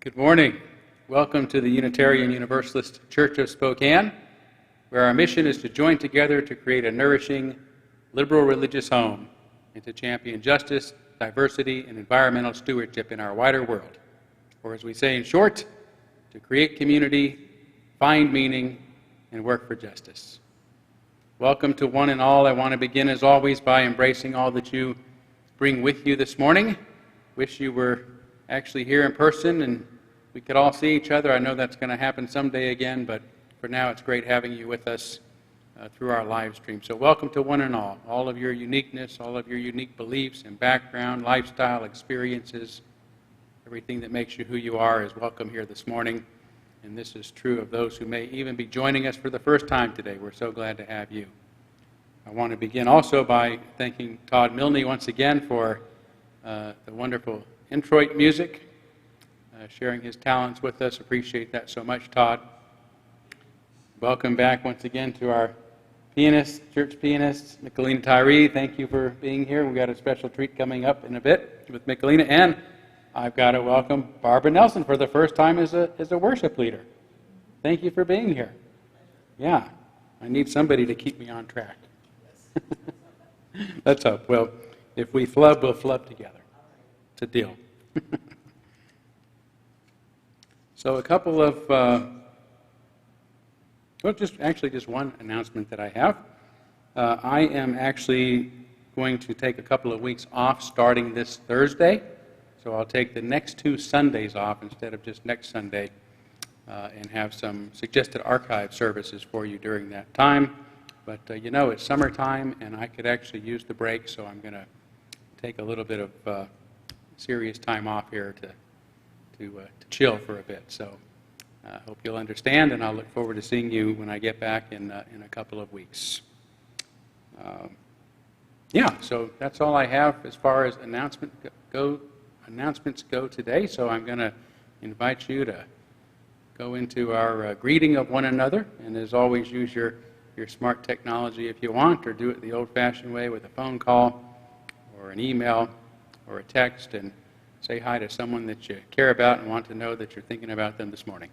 Good morning. Welcome to the Unitarian Universalist Church of Spokane, where our mission is to join together to create a nourishing, liberal religious home and to champion justice, diversity, and environmental stewardship in our wider world. Or as we say in short, to create community, find meaning, and work for justice. Welcome to one and all. I want to begin as always by embracing all that you bring with you this morning. Wish you were actually here in person and we could all see each other. I know that's going to happen someday again, but for now it's great having you with us through our live stream. So welcome to one and all of your uniqueness, all of your unique beliefs and background, lifestyle, experiences, everything that makes you who you are is welcome here this morning. And this is true of those who may even be joining us for the first time today. We're so glad to have you. I want to begin also by thanking Todd Milne once again for the wonderful introit music, sharing his talents with us. Appreciate that so much, Todd. Welcome back once again to our pianists, church pianists, Michelina Tyree. Thank you for being here. We've got a special treat coming up in a bit with Michelina, and I've got to welcome Barbara Nelson for the first time as a worship leader. Thank you for being here. Yeah, I need somebody to keep me on track. Let's hope. Well, if we flub, we'll flub together. It's a deal. So a couple of, just one announcement that I have. I am actually going to take a couple of weeks off starting this Thursday. So I'll take the next 2 Sundays off instead of just next Sunday and have some suggested archive services for you during that time. But it's summertime and I could actually use the break, so I'm going to take a little bit of serious time off here to chill for a bit. So I hope you'll understand, and I'll look forward to seeing you when I get back in a couple of weeks. So that's all I have as far as announcements go today. So I'm going to invite you to go into our greeting of one another, and as always, use your smart technology if you want, or do it the old-fashioned way with a phone call or an email or a text, and say hi to someone that you care about and want to know that you're thinking about them this morning.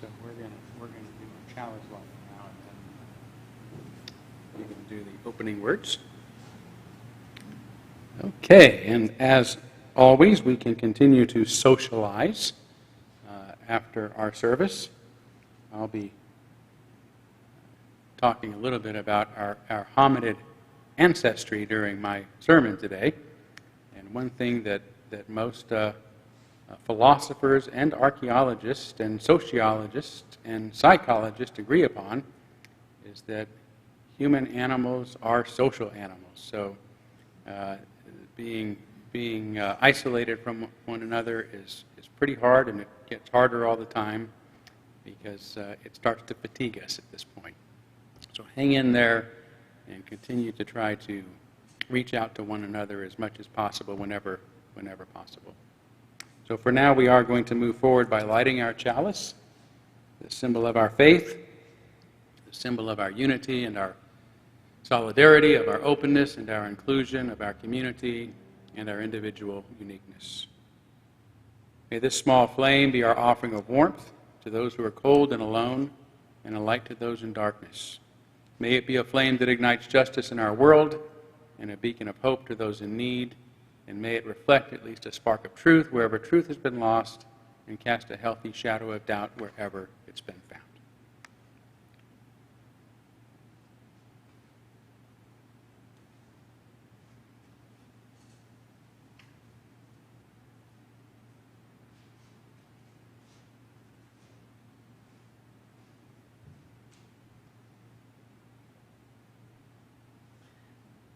So we're going to do a challenge line now, and then you can do the opening words. Okay, and as always, we can continue to socialize after our service. I'll be talking a little bit about our hominid ancestry during my sermon today. And one thing that most philosophers and archaeologists and sociologists and psychologists agree upon is that human animals are social animals. So being isolated from one another is pretty hard, and it gets harder all the time because it starts to fatigue us at this point. So hang in there and continue to try to reach out to one another as much as possible whenever possible. So for now, we are going to move forward by lighting our chalice, the symbol of our faith, the symbol of our unity and our solidarity, of our openness and our inclusion, of our community and our individual uniqueness. May this small flame be our offering of warmth to those who are cold and alone, and a light to those in darkness. May it be a flame that ignites justice in our world and a beacon of hope to those in need, and may it reflect at least a spark of truth wherever truth has been lost, and cast a healthy shadow of doubt wherever it's been found.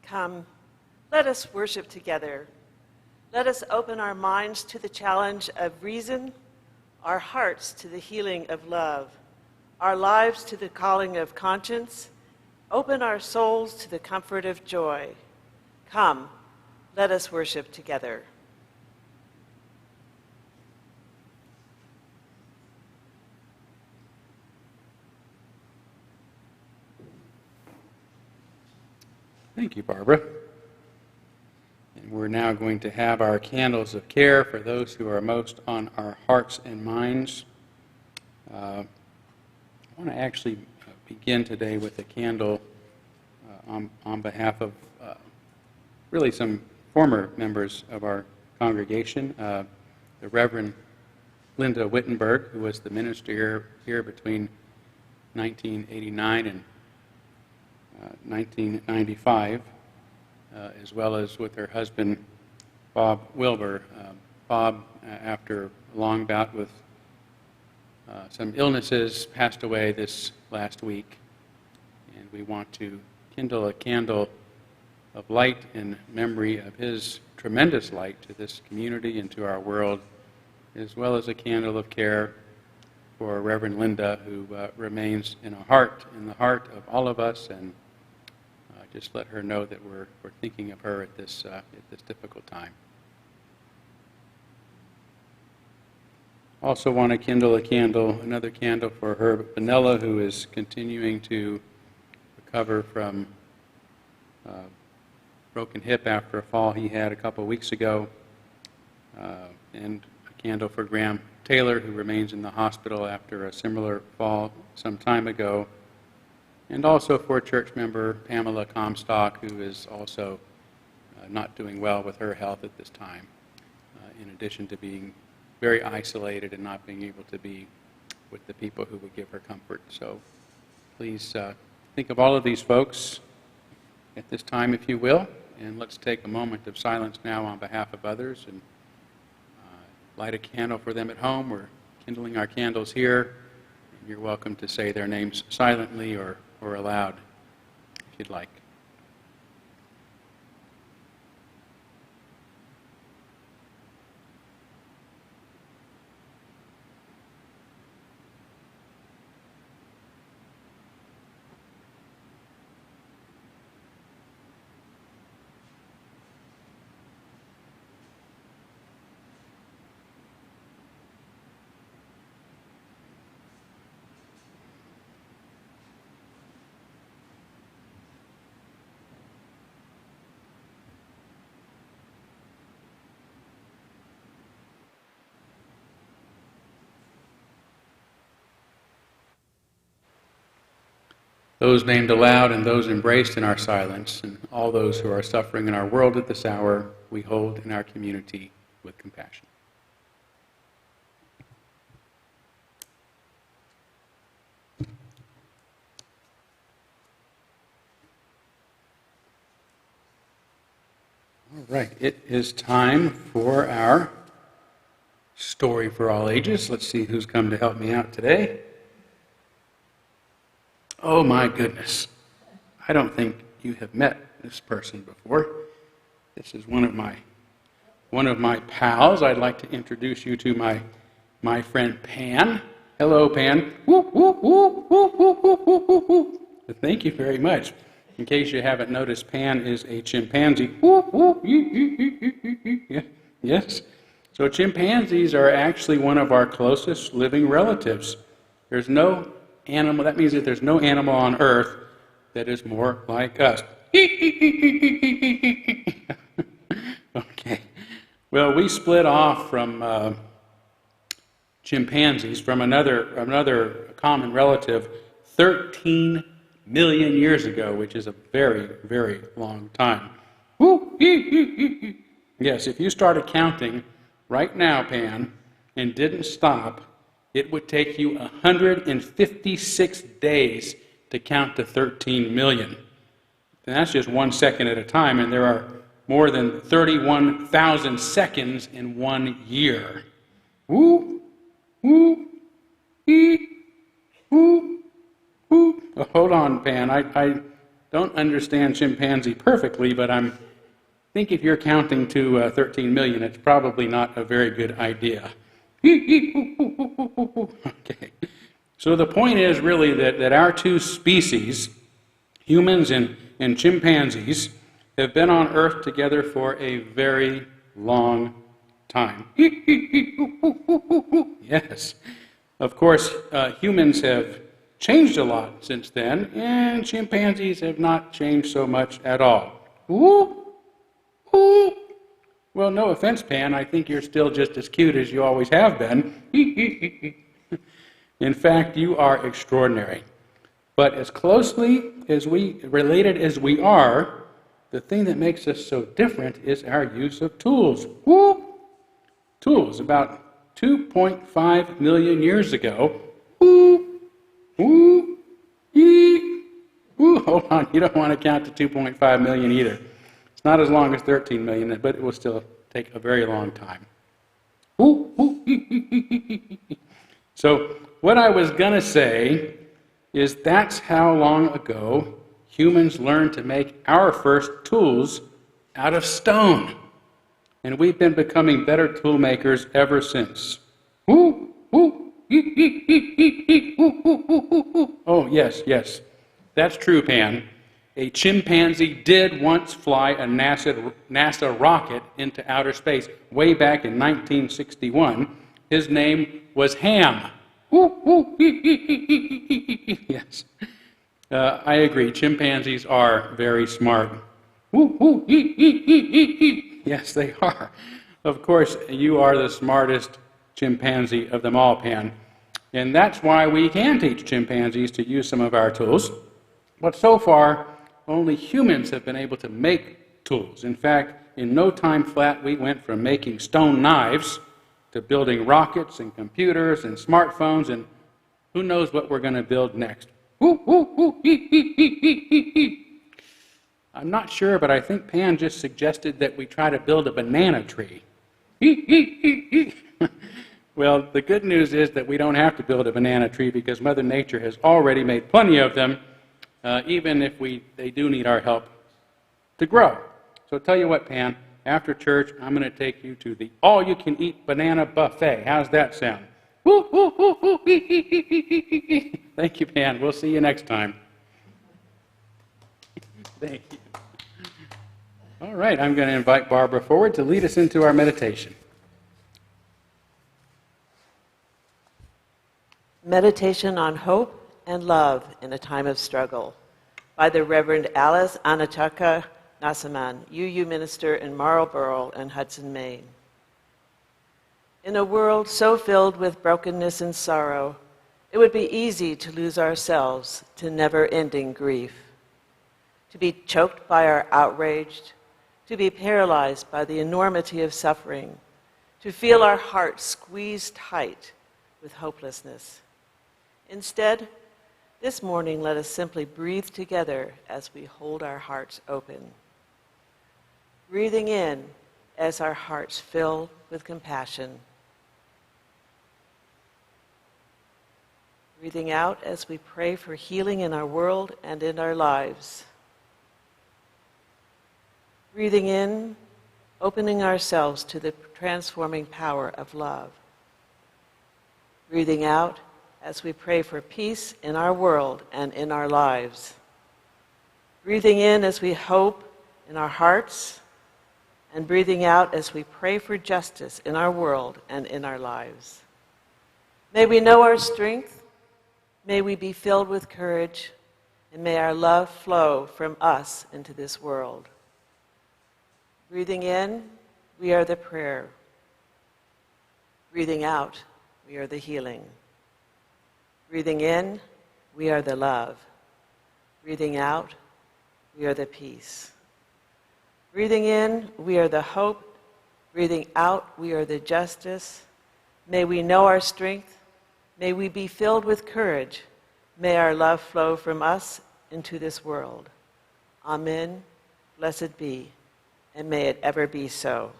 Come, let us worship together. Let us open our minds to the challenge of reason, our hearts to the healing of love, our lives to the calling of conscience, open our souls to the comfort of joy. Come, let us worship together. Thank you, Barbara. And we're now going to have our candles of care for those who are most on our hearts and minds. I want to actually begin today with a candle on behalf of really some former members of our congregation, the Reverend Linda Wittenberg, who was the minister here between 1989 and 1995, as well as with her husband, Bob Wilbur. Bob, after a long bout with some illnesses, passed away this last week, and we want to kindle a candle of light in memory of his tremendous light to this community and to our world, as well as a candle of care for Reverend Linda, who remains in the heart of all of us, and just let her know that we're thinking of her at this difficult time. Also want to kindle another candle for Herb Bonella, who is continuing to recover from broken hip after a fall he had a couple weeks ago, and a candle for Graham Taylor, who remains in the hospital after a similar fall some time ago, and also for church member Pamela Comstock, who is also not doing well with her health at this time, in addition to being very isolated and not being able to be with the people who would give her comfort. So please think of all of these folks at this time, if you will, and let's take a moment of silence now on behalf of others and light a candle for them at home. We're kindling our candles here, and you're welcome to say their names silently or aloud if you'd like. Those named aloud and those embraced in our silence, and all those who are suffering in our world at this hour, we hold in our community with compassion. All right, it is time for our story for all ages. Let's see who's come to help me out today. Oh my goodness, I don't think you have met this person before. This is one of my pals. I'd like to introduce you to my friend Pan. Hello, Pan. Whoop, whoop, whoop, whoop, whoop, whoop, whoop, whoop, whoop. Thank you very much. In case you haven't noticed, Pan is a chimpanzee. Whoop, whoop, yes. So chimpanzees are actually one of our closest living relatives. There's no animal, that means that there's no animal on Earth that is more like us. Okay. Well, we split off from chimpanzees, from another common relative, 13 million years ago, which is a very, very long time. Yes, if you started counting right now, Pan, and didn't stop, it would take you 156 days to count to 13 million. And that's just 1 second at a time, and there are more than 31,000 seconds in 1 year. Woo, woo, ee, woo, woo. Oh, hold on, Pan. I don't understand chimpanzee perfectly, but I think if you're counting to 13 million, it's probably not a very good idea. Okay. So the point is really that our two species, humans and chimpanzees, have been on Earth together for a very long time. Yes. Of course, humans have changed a lot since then, and chimpanzees have not changed so much at all. Ooh. Ooh. Well, no offense, Pan. I think you're still just as cute as you always have been. In fact, you are extraordinary. But as closely related as we are, the thing that makes us so different is our use of tools. Woo! Tools. About 2.5 million years ago. Woo! Woo! Ee! Woo! Hold on. You don't want to count to 2.5 million either. It's not as long as 13 million, but it will still take a very long time. Woo! Woo! So what I was going to say is that's how long ago humans learned to make our first tools out of stone. And we've been becoming better tool makers ever since. Oh, yes, yes. That's true, Pan. A chimpanzee did once fly a NASA rocket into outer space way back in 1961. His name was Ham. Yes. I agree. Chimpanzees are very smart. Yes, they are. Of course, you are the smartest chimpanzee of them all, Pan. And that's why we can teach chimpanzees to use some of our tools. But so far, only humans have been able to make tools. In fact, in no time flat, we went from making stone knives to building rockets and computers and smartphones, and who knows what we're going to build next. I'm not sure, but I think Pan just suggested that we try to build a banana tree. Well, the good news is that we don't have to build a banana tree because Mother Nature has already made plenty of them, even if they do need our help to grow. So tell you what, Pan, after church, I'm going to take you to the all-you-can-eat banana buffet. How's that sound? Thank you, Pan. We'll see you next time. Thank you. All right, I'm going to invite Barbara forward to lead us into our meditation. Meditation on Hope and Love in a Time of Struggle by the Reverend Alice Anataka Nasaman, UU minister in Marlborough and Hudson, Maine. In a world so filled with brokenness and sorrow, it would be easy to lose ourselves to never-ending grief, to be choked by our outrage, to be paralyzed by the enormity of suffering, to feel our hearts squeezed tight with hopelessness. Instead, this morning, let us simply breathe together as we hold our hearts open. Breathing in as our hearts fill with compassion. Breathing out as we pray for healing in our world and in our lives. Breathing in, opening ourselves to the transforming power of love. Breathing out as we pray for peace in our world and in our lives. Breathing in as we hope in our hearts, and breathing out as we pray for justice in our world and in our lives. May we know our strength, may we be filled with courage, and may our love flow from us into this world. Breathing in, we are the prayer. Breathing out, we are the healing. Breathing in, we are the love. Breathing out, we are the peace. Breathing in, we are the hope. Breathing out, we are the justice. May we know our strength. May we be filled with courage. May our love flow from us into this world. Amen. Blessed be, and may it ever be so.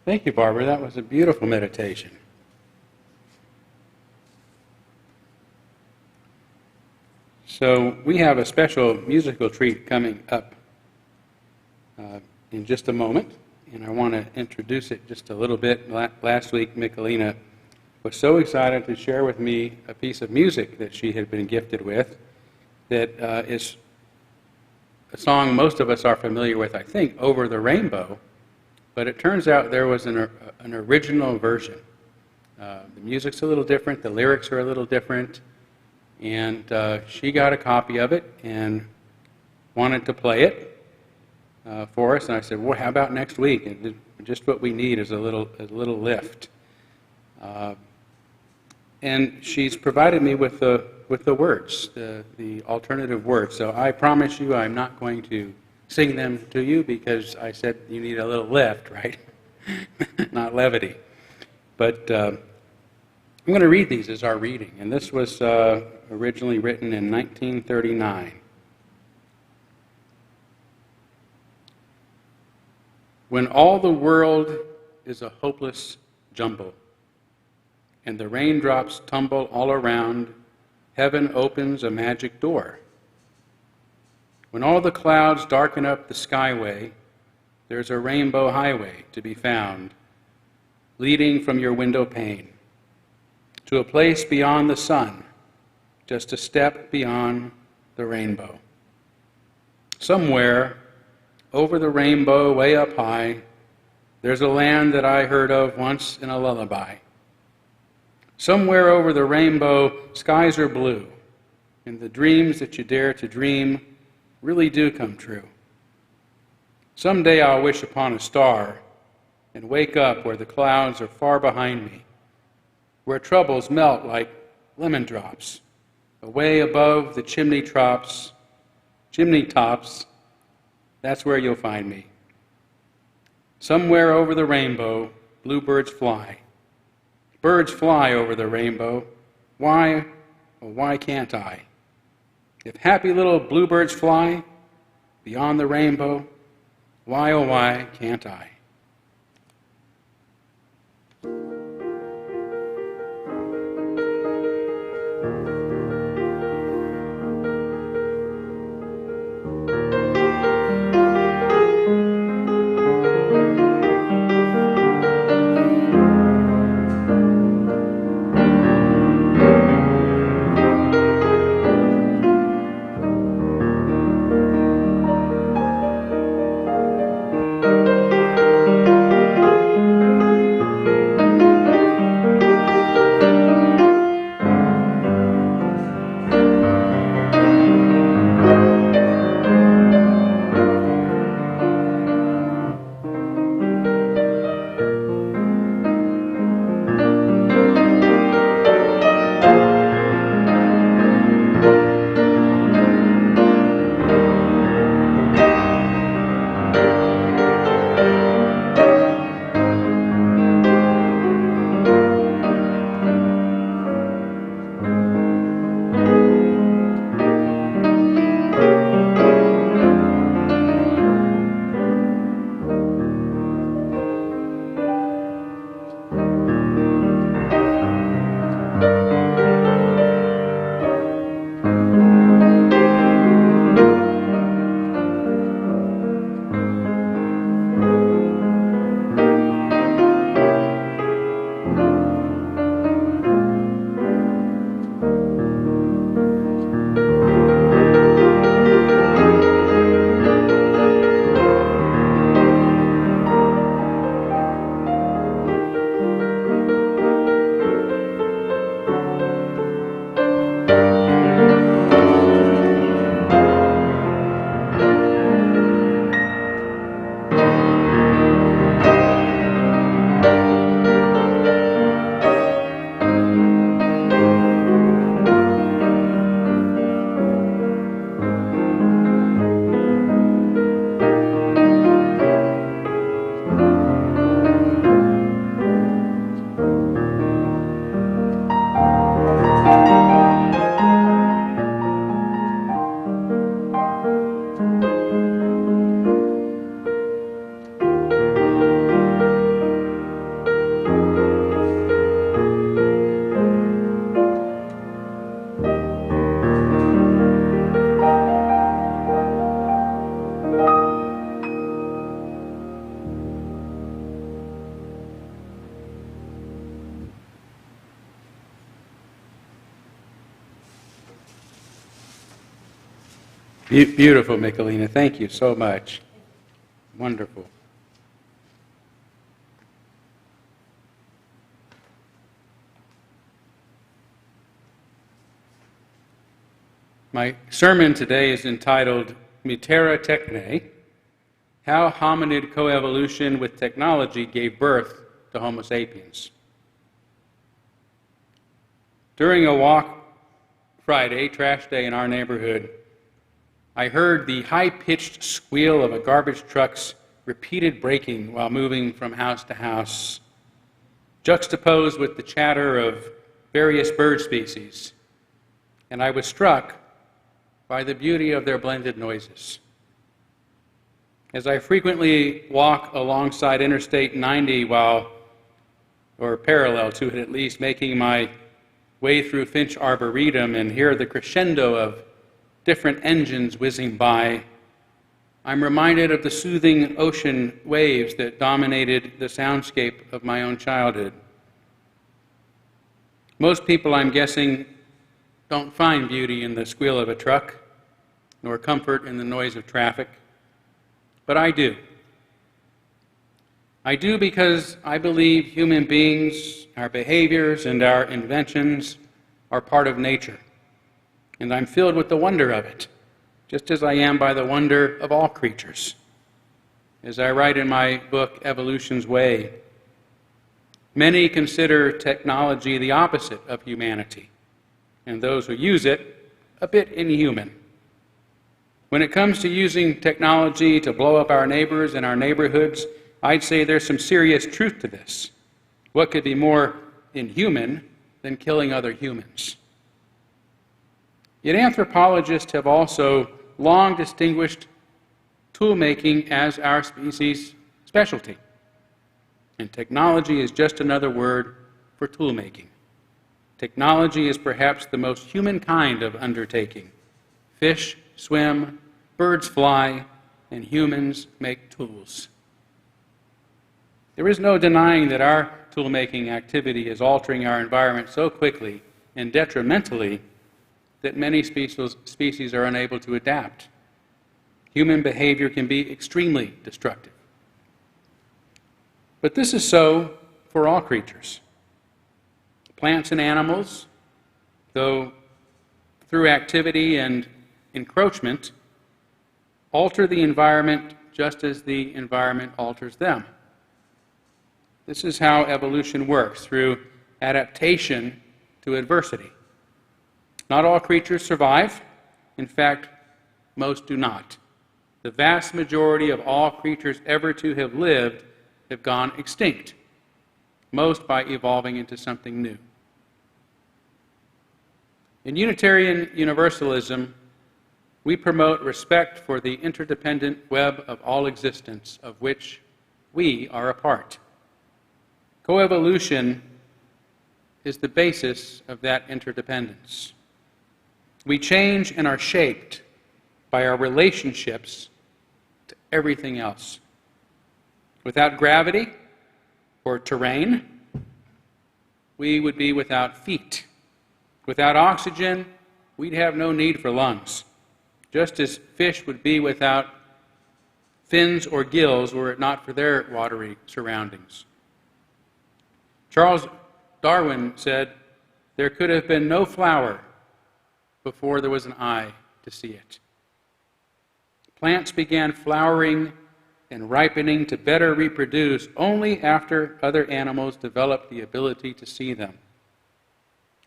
Thank you, Barbara. That was a beautiful meditation. So we have a special musical treat coming up in just a moment, and I want to introduce it just a little bit. Last week, Michelina was so excited to share with me a piece of music that she had been gifted with that is a song most of us are familiar with, I think, Over the Rainbow. But it turns out there was an original version. The music's a little different, the lyrics are a little different, and she got a copy of it and wanted to play it for us. And I said, well, how about next week? And just what we need is a little lift. And she's provided me with the words, the alternative words. So I promise you I'm not going to sing them to you because I said you need a little lift, right? Not levity. But I'm going to read these as our reading. And this was originally written in 1939. When all the world is a hopeless jumble, and the raindrops tumble all around, heaven opens a magic door. When all the clouds darken up the skyway, there's a rainbow highway to be found, leading from your window pane to a place beyond the sun, just a step beyond the rainbow. Somewhere over the rainbow, way up high, there's a land that I heard of once in a lullaby. Somewhere over the rainbow, skies are blue, and the dreams that you dare to dream really do come true. Someday I'll wish upon a star and wake up where the clouds are far behind me, where troubles melt like lemon drops, away above the chimney tops. That's where you'll find me. Somewhere over the rainbow, bluebirds fly. Birds fly over the rainbow. Why, oh, why can't I? If happy little bluebirds fly beyond the rainbow, why, oh, why can't I? Beautiful, Michelina. Thank you so much. Wonderful. My sermon today is entitled Mitera Techne, How Hominid Coevolution with Technology Gave Birth to Homo Sapiens. During a walk Friday, trash day in our neighborhood, I heard the high-pitched squeal of a garbage truck's repeated braking while moving from house to house, juxtaposed with the chatter of various bird species, and I was struck by the beauty of their blended noises. As I frequently walk alongside Interstate 90 or parallel to it at least, making my way through Finch Arboretum and hear the crescendo of different engines whizzing by, I'm reminded of the soothing ocean waves that dominated the soundscape of my own childhood. Most people, I'm guessing, don't find beauty in the squeal of a truck, nor comfort in the noise of traffic, but I do. I do because I believe human beings, our behaviors, and our inventions are part of nature, and I'm filled with the wonder of it, just as I am by the wonder of all creatures. As I write in my book, Evolution's Way, many consider technology the opposite of humanity, and those who use it a bit inhuman. When it comes to using technology to blow up our neighbors and our neighborhoods, I'd say there's some serious truth to this. What could be more inhuman than killing other humans? Yet anthropologists have also long distinguished tool-making as our species' specialty. And technology is just another word for tool-making. Technology is perhaps the most human kind of undertaking. Fish swim, birds fly, and humans make tools. There is no denying that our tool-making activity is altering our environment so quickly and detrimentally that many species are unable to adapt. Human behavior can be extremely destructive. But this is so for all creatures. Plants and animals, though through activity and encroachment, alter the environment just as the environment alters them. This is how evolution works, through adaptation to adversity. Not all creatures survive. In fact, most do not. The vast majority of all creatures ever to have lived have gone extinct, most by evolving into something new. In Unitarian Universalism, we promote respect for the interdependent web of all existence, of which we are a part. Coevolution is the basis of that interdependence. We change and are shaped by our relationships to everything else. Without gravity or terrain, we would be without feet. Without oxygen, we'd have no need for lungs, just as fish would be without fins or gills were it not for their watery surroundings. Charles Darwin said, "There could have been no flower before there was an eye to see it." Plants began flowering and ripening to better reproduce only after other animals developed the ability to see them.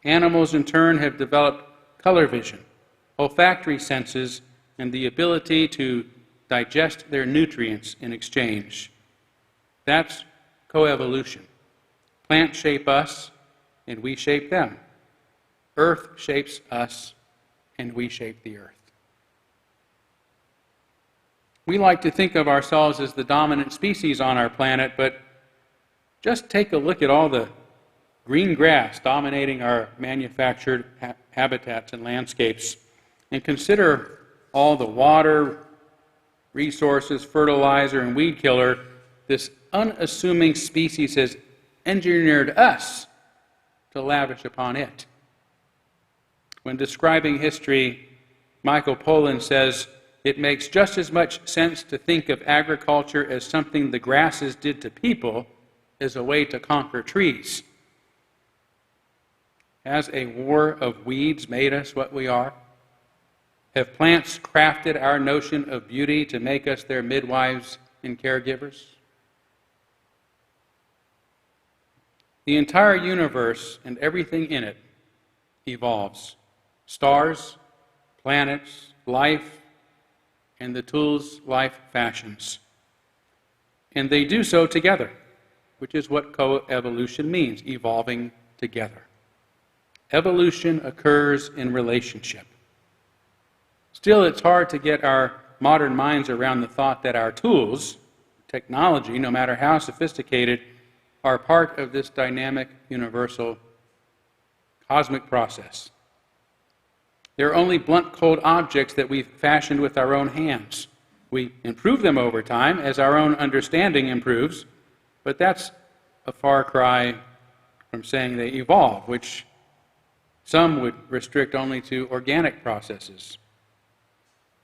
Animals, in turn, have developed color vision, olfactory senses, and the ability to digest their nutrients in exchange. That's coevolution. Plants shape us, and we shape them. Earth shapes us, and we shape the earth. We like to think of ourselves as the dominant species on our planet, but just take a look at all the green grass dominating our manufactured habitats and landscapes, and consider all the water, resources, fertilizer, and weed killer this unassuming species has engineered us to lavish upon it. When describing history, Michael Pollan says, "It makes just as much sense to think of agriculture as something the grasses did to people as a way to conquer trees." Has a war of weeds made us what we are? Have plants crafted our notion of beauty to make us their midwives and caregivers? The entire universe and everything in it evolves. Stars, planets, life, and the tools life fashions. And they do so together, which is what coevolution means, evolving together. Evolution occurs in relationship. Still, it's hard to get our modern minds around the thought that our tools, technology, no matter how sophisticated, are part of this dynamic, universal, cosmic process. They're only blunt, cold objects that we've fashioned with our own hands. We improve them over time as our own understanding improves, but that's a far cry from saying they evolve, which some would restrict only to organic processes.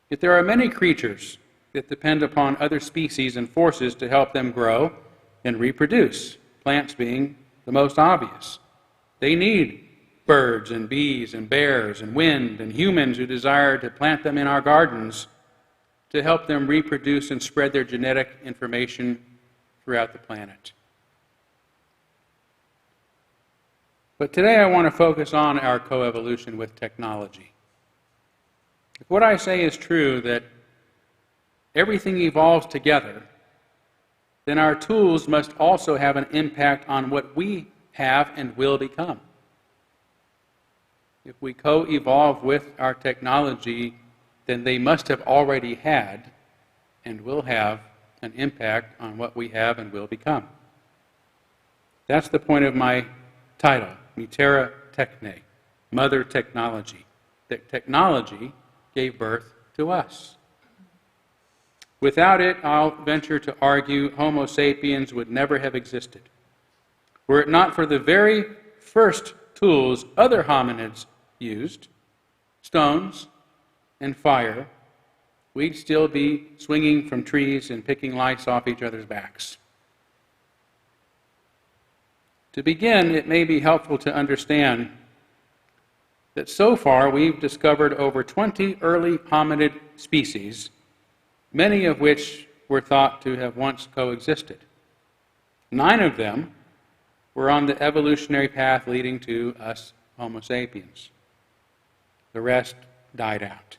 Yet there are many creatures that depend upon other species and forces to help them grow and reproduce, plants being the most obvious. They need birds and bees and bears and wind and humans who desire to plant them in our gardens to help them reproduce and spread their genetic information throughout the planet. But today I want to focus on our coevolution with technology. If what I say is true, that everything evolves together, then our tools must also have an impact on what we have and will become. If we co-evolve with our technology, then they must have already had and will have an impact on what we have and will become. That's the point of my title, Mitera Techne, Mother Technology. That technology gave birth to us. Without it, I'll venture to argue, Homo sapiens would never have existed. Were it not for the very first tools other hominids used, stones and fire, we'd still be swinging from trees and picking lice off each other's backs. To begin, it may be helpful to understand that so far we've discovered over 20 early hominid species, many of which were thought to have once coexisted. 9 of them were on the evolutionary path leading to us Homo sapiens. The rest died out.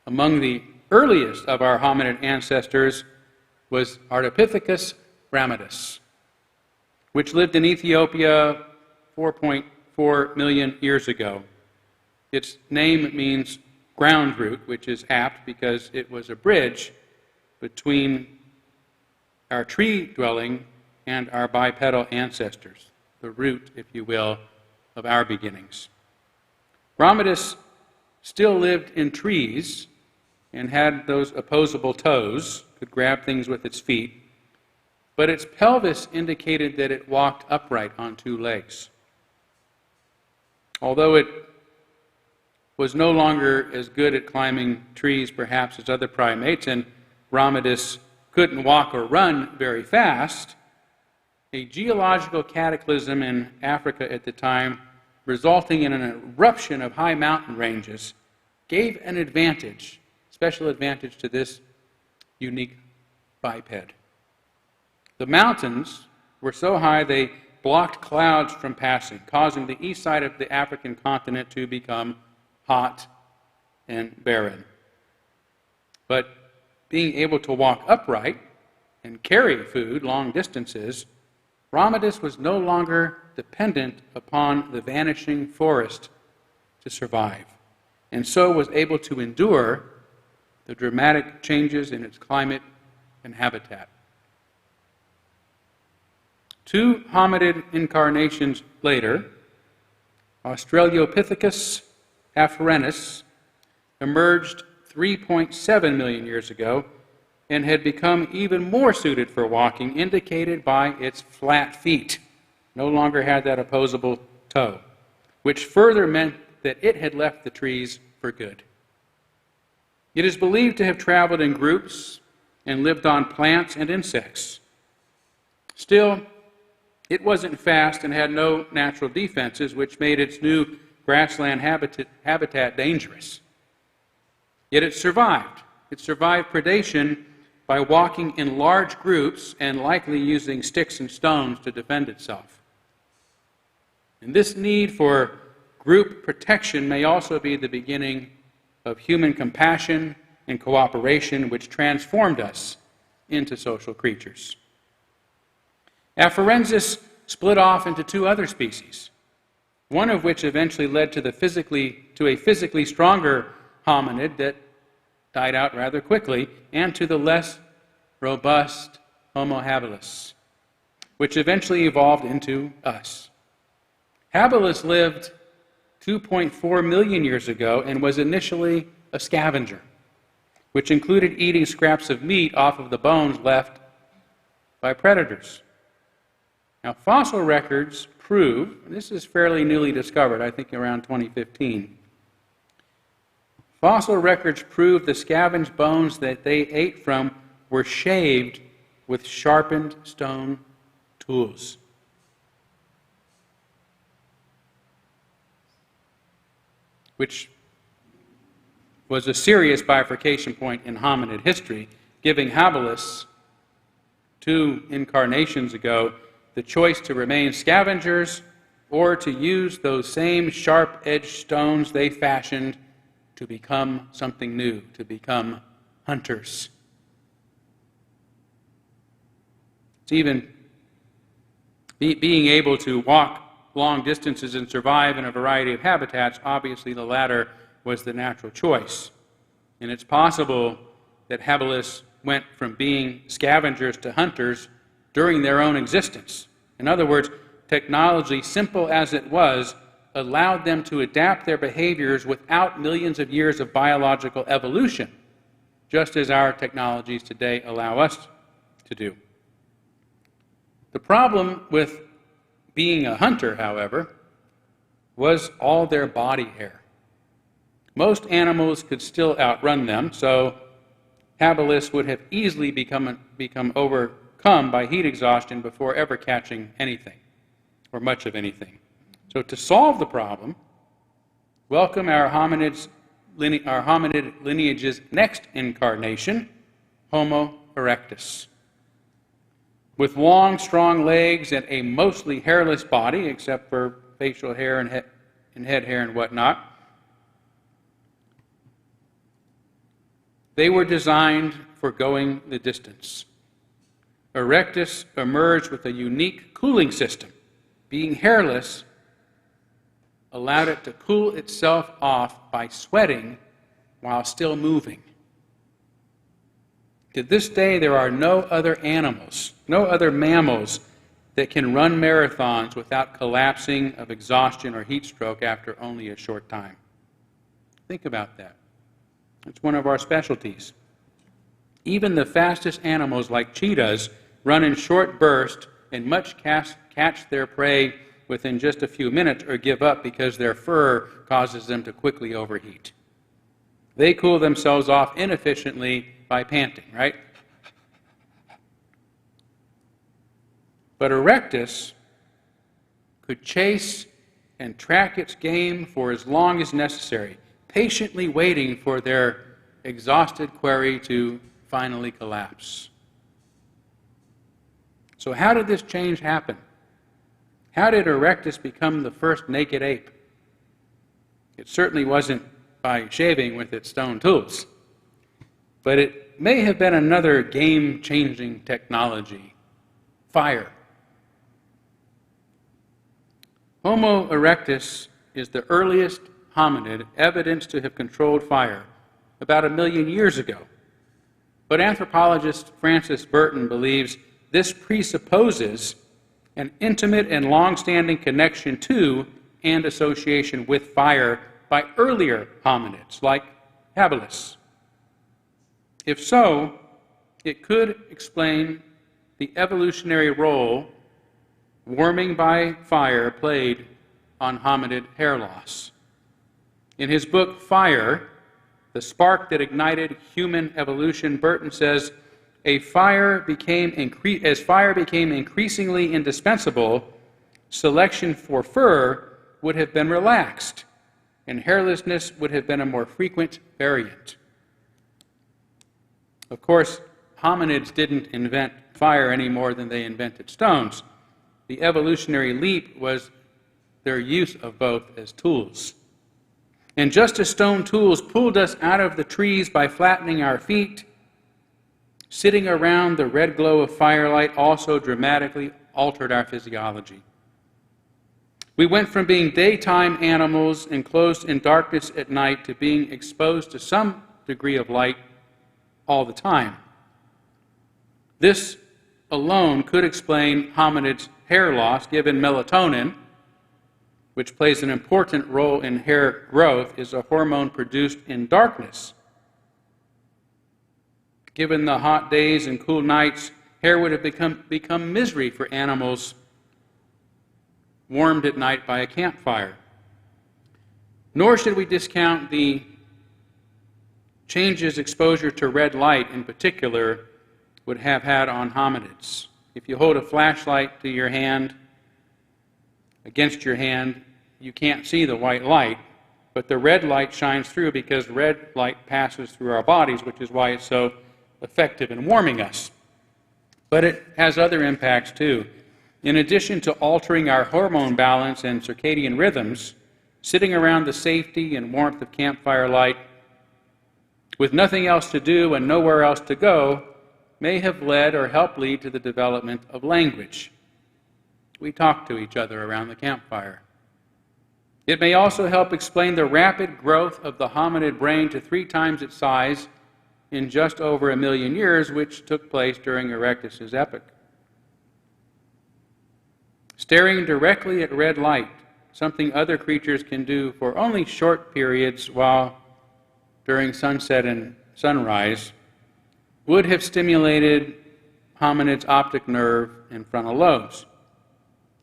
Among the earliest of our hominid ancestors was Ardipithecus ramidus, which lived in Ethiopia 4.4 million years ago. Its name means ground root, which is apt because it was a bridge between our tree-dwelling and our bipedal ancestors, the root, if you will, of our beginnings. Ramidus still lived in trees and had those opposable toes, could grab things with its feet, but its pelvis indicated that it walked upright on 2 legs. Although it was no longer as good at climbing trees perhaps as other primates, and Ramidus couldn't walk or run very fast, a geological cataclysm in Africa at the time, resulting in an eruption of high mountain ranges, gave an advantage, special advantage to this unique biped. The mountains were so high they blocked clouds from passing, causing the east side of the African continent to become hot and barren. But being able to walk upright and carry food long distances, Ramidus was no longer dependent upon the vanishing forest to survive, and so was able to endure the dramatic changes in its climate and habitat. 2 hominid incarnations later, Australopithecus afarensis emerged 3.7 million years ago and had become even more suited for walking, indicated by its flat feet. No longer had that opposable toe, which further meant that it had left the trees for good. It is believed to have traveled in groups and lived on plants and insects. Still, it wasn't fast and had no natural defenses, which made its new grassland habitat dangerous. Yet it survived. It survived predation by walking in large groups and likely using sticks and stones to defend itself. And this need for group protection may also be the beginning of human compassion and cooperation, which transformed us into social creatures. Afarensis split off into two other species, one of which eventually led to a physically stronger hominid that died out rather quickly, and to the less robust Homo habilis, which eventually evolved into us. Habilis lived 2.4 million years ago and was initially a scavenger, which included eating scraps of meat off of the bones left by predators. Now, fossil records prove, and this is fairly newly discovered, I think around 2015, fossil records prove the scavenged bones that they ate from were shaved with sharpened stone tools. Which was a serious bifurcation point in hominid history, giving habilis 2 incarnations ago the choice to remain scavengers or to use those same sharp-edged stones they fashioned to become something new, to become hunters. It's even being able to walk long distances and survive in a variety of habitats. Obviously, the latter was the natural choice. And it's possible that habilis went from being scavengers to hunters during their own existence. In other words, technology, simple as it was, allowed them to adapt their behaviors without millions of years of biological evolution, just as our technologies today allow us to do. The problem with being a hunter, however, was all their body hair. Most animals could still outrun them, so habilis would have easily become overcome by heat exhaustion before ever catching anything, or much of anything. So to solve the problem, welcome our hominid lineage's next incarnation, Homo erectus. With long, strong legs and a mostly hairless body, except for facial hair and head hair and whatnot, they were designed for going the distance. Erectus emerged with a unique cooling system. Being hairless allowed it to cool itself off by sweating while still moving. To this day, there are no other animals, no other mammals that can run marathons without collapsing of exhaustion or heat stroke after only a short time. Think about that. It's one of our specialties. Even the fastest animals like cheetahs run in short bursts and much catch their prey within just a few minutes or give up because their fur causes them to quickly overheat. They cool themselves off inefficiently by panting, right? But Erectus could chase and track its game for as long as necessary, patiently waiting for their exhausted quarry to finally collapse. So how did this change happen? How did Erectus become the first naked ape? It certainly wasn't by shaving with its stone tools, but it may have been another game-changing technology, fire. Homo erectus is the earliest hominid evidenced to have controlled fire about 1 million years ago. But anthropologist Francis Burton believes this presupposes an intimate and long-standing connection to and association with fire by earlier hominids like habilis. If so, it could explain the evolutionary role warming by fire played on hominid hair loss. In his book, Fire, the spark that ignited human evolution, Burton says, as fire became increasingly indispensable, selection for fur would have been relaxed, and hairlessness would have been a more frequent variant. Of course, hominids didn't invent fire any more than they invented stones. The evolutionary leap was their use of both as tools. And just as stone tools pulled us out of the trees by flattening our feet, sitting around the red glow of firelight also dramatically altered our physiology. We went from being daytime animals enclosed in darkness at night to being exposed to some degree of light all the time. This alone could explain hominids' hair loss, given melatonin, which plays an important role in hair growth, is a hormone produced in darkness. Given the hot days and cool nights, hair would have become misery for animals warmed at night by a campfire. Nor should we discount the changes exposure to red light in particular would have had on hominids. If you hold a flashlight to your hand, against your hand, you can't see the white light, but the red light shines through because red light passes through our bodies, which is why it's so effective in warming us. But it has other impacts too. In addition to altering our hormone balance and circadian rhythms, sitting around the safety and warmth of campfire light with nothing else to do and nowhere else to go may have led or helped lead to the development of language. We talk to each other around the campfire. It may also help explain the rapid growth of the hominid brain to 3 times its size in just over 1 million years, which took place during Erectus's epoch. Staring directly at red light, something other creatures can do for only short periods while during sunset and sunrise, would have stimulated hominids' optic nerve and frontal lobes.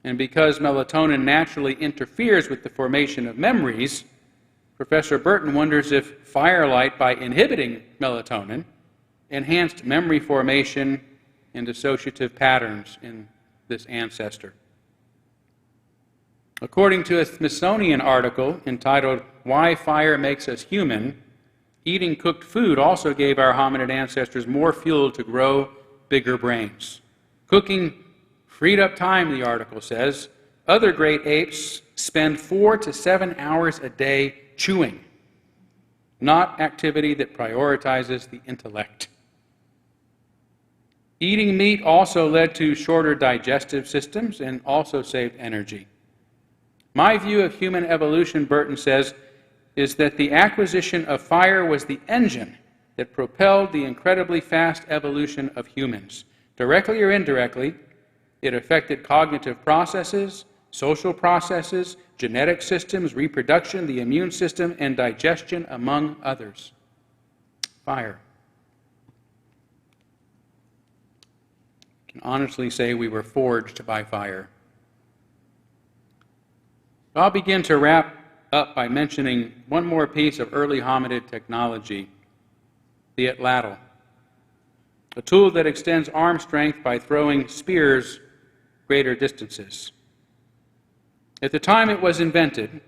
And because melatonin naturally interferes with the formation of memories, Professor Burton wonders if firelight, by inhibiting melatonin, enhanced memory formation and dissociative patterns in this ancestor. According to a Smithsonian article entitled "Why Fire Makes Us Human," eating cooked food also gave our hominid ancestors more fuel to grow bigger brains. Cooking freed up time, the article says. Other great apes spend 4 to 7 hours a day chewing, not activity that prioritizes the intellect. Eating meat also led to shorter digestive systems and also saved energy. My view of human evolution, Burton says, is that the acquisition of fire was the engine that propelled the incredibly fast evolution of humans. Directly or indirectly, it affected cognitive processes, social processes, genetic systems, reproduction, the immune system, and digestion, among others. Fire. I can honestly say we were forged by fire. I'll begin to wrap up by mentioning one more piece of early hominid technology, the atlatl, a tool that extends arm strength by throwing spears greater distances. At the time it was invented,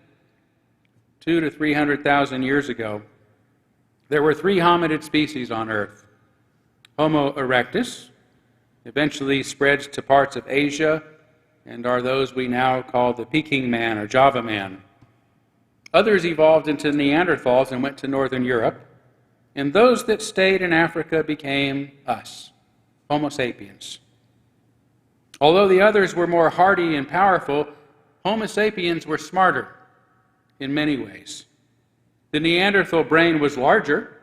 200,000 to 300,000 years ago, there were 3 hominid species on Earth. Homo erectus eventually spreads to parts of Asia and are those we now call the Peking man or Java man. Others evolved into Neanderthals and went to northern Europe, and those that stayed in Africa became us, Homo sapiens. Although the others were more hardy and powerful, Homo sapiens were smarter in many ways. The Neanderthal brain was larger,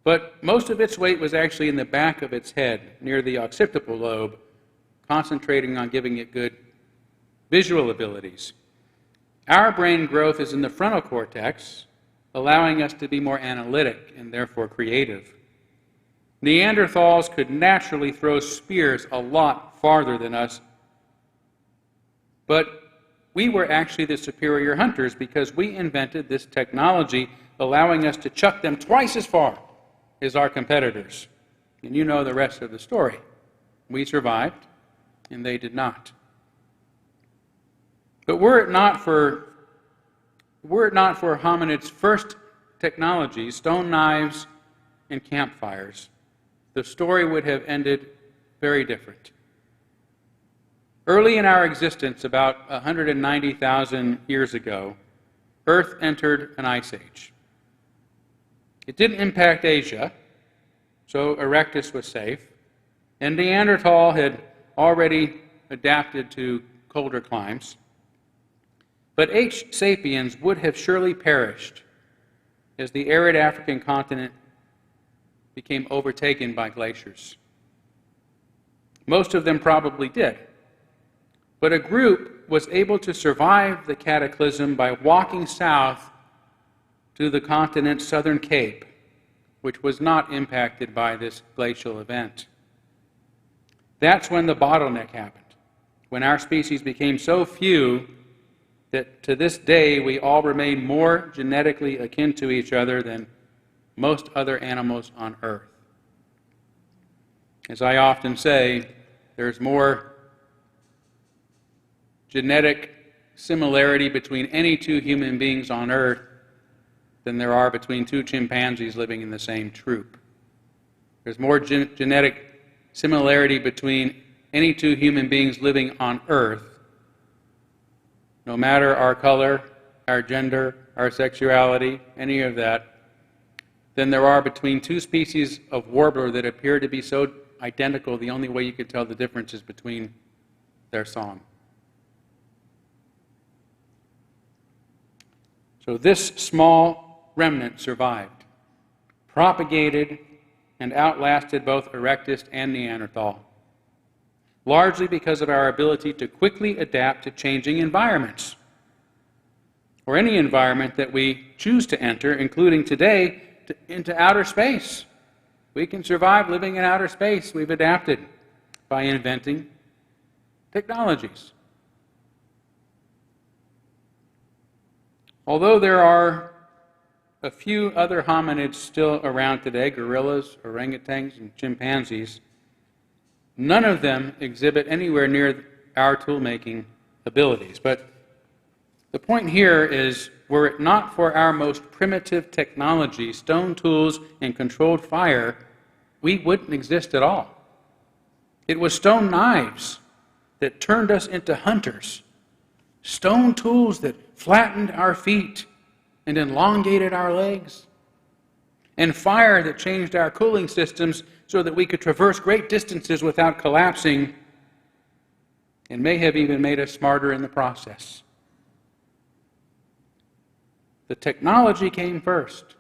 but most of its weight was actually in the back of its head, near the occipital lobe, concentrating on giving it good visual abilities. Our brain growth is in the frontal cortex, allowing us to be more analytic and therefore creative. Neanderthals could naturally throw spears a lot farther than us, but we were actually the superior hunters because we invented this technology allowing us to chuck them twice as far as our competitors. And you know the rest of the story. We survived, and they did not. But were it not for hominid's first technologies, stone knives and campfires, the story would have ended very different. Early in our existence, about 190,000 years ago, Earth entered an ice age. It didn't impact Asia, so Erectus was safe, and Neanderthal had already adapted to colder climes. But H. sapiens would have surely perished as the arid African continent became overtaken by glaciers. Most of them probably did. But a group was able to survive the cataclysm by walking south to the continent's southern cape, which was not impacted by this glacial event. That's when the bottleneck happened, when our species became so few that to this day we all remain more genetically akin to each other than most other animals on Earth. As I often say, there's more genetic similarity between any two human beings on Earth than there are between two chimpanzees living in the same troop. There's more genetic similarity between any two human beings living on Earth, no matter our color, our gender, our sexuality, any of that, than there are between two species of warbler that appear to be so identical, the only way you could tell the difference is between their song. So this small remnant survived, propagated, and outlasted both Erectus and Neanderthal, largely because of our ability to quickly adapt to changing environments, or any environment that we choose to enter, including today, into outer space. We can survive living in outer space. We've adapted by inventing technologies. Although there are a few other hominids still around today, gorillas, orangutans, and chimpanzees, none of them exhibit anywhere near our tool-making abilities. But the point here is, were it not for our most primitive technology, stone tools and controlled fire, we wouldn't exist at all. It was stone knives that turned us into hunters, stone tools that flattened our feet and elongated our legs, and fire that changed our cooling systems so that we could traverse great distances without collapsing, and may have even made us smarter in the process. The technology came first.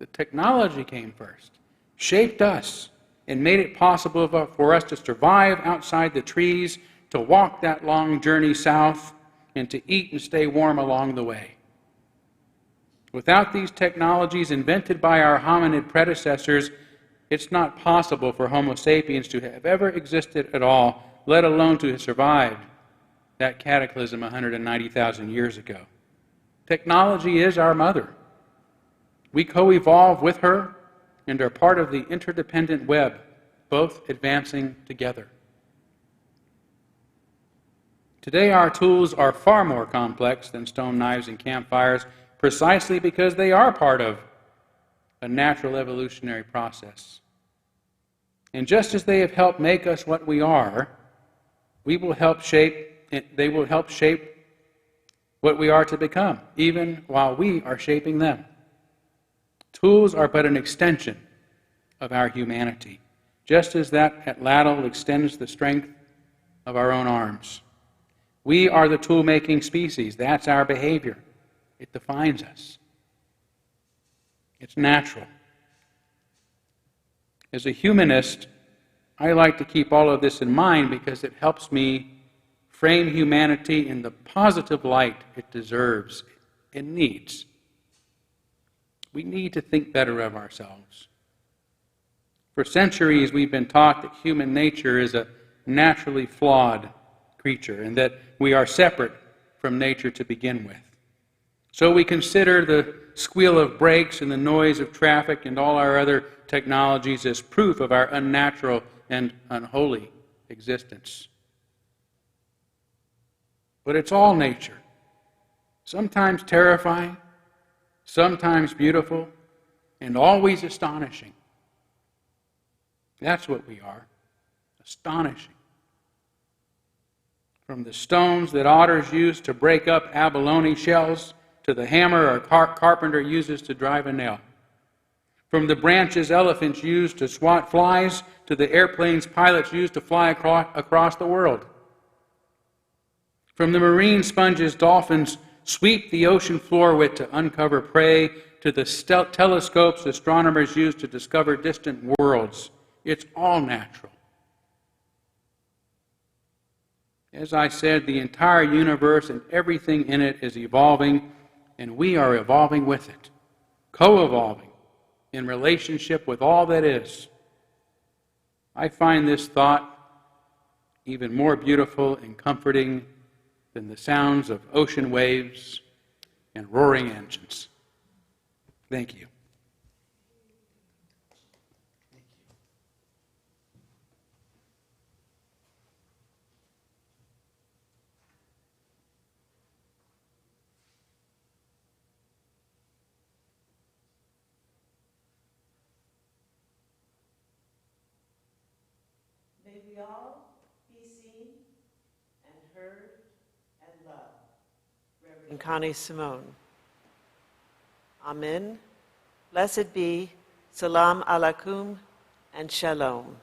The technology came first, shaped us, and made it possible for us to survive outside the trees, to walk that long journey south, and to eat and stay warm along the way. Without these technologies invented by our hominid predecessors, it's not possible for Homo sapiens to have ever existed at all, let alone to have survived that cataclysm 190,000 years ago. Technology is our mother. We co-evolve with her and are part of the interdependent web, both advancing together. Today our tools are far more complex than stone knives and campfires, precisely because they are part of a natural evolutionary process. And just as they have helped make us what we are, they will help shape what we are to become, even while we are shaping them. Tools are but an extension of our humanity, just as that atlatl extends the strength of our own arms. We are the tool-making species. That's our behavior. It defines us. It's natural. As a humanist, I like to keep all of this in mind because it helps me frame humanity in the positive light it deserves and needs. We need to think better of ourselves. For centuries, we've been taught that human nature is a naturally flawed creature and that we are separate from nature to begin with. So we consider the squeal of brakes and the noise of traffic and all our other technologies as proof of our unnatural and unholy existence. But it's all nature, sometimes terrifying, sometimes beautiful, and always astonishing. That's what we are, astonishing. From the stones that otters use to break up abalone shells to the hammer a carpenter uses to drive a nail. From the branches elephants use to swat flies to the airplanes pilots use to fly across the world. From the marine sponges dolphins sweep the ocean floor with to uncover prey to the telescopes astronomers use to discover distant worlds. It's all natural. As I said, the entire universe and everything in it is evolving, and we are evolving with it, co-evolving in relationship with all that is. I find this thought even more beautiful and comforting than the sounds of ocean waves and roaring engines. Thank you. May we all be seen and heard and loved. Reverend Connie Simone. Amen. Blessed be, salam alaikum, and shalom.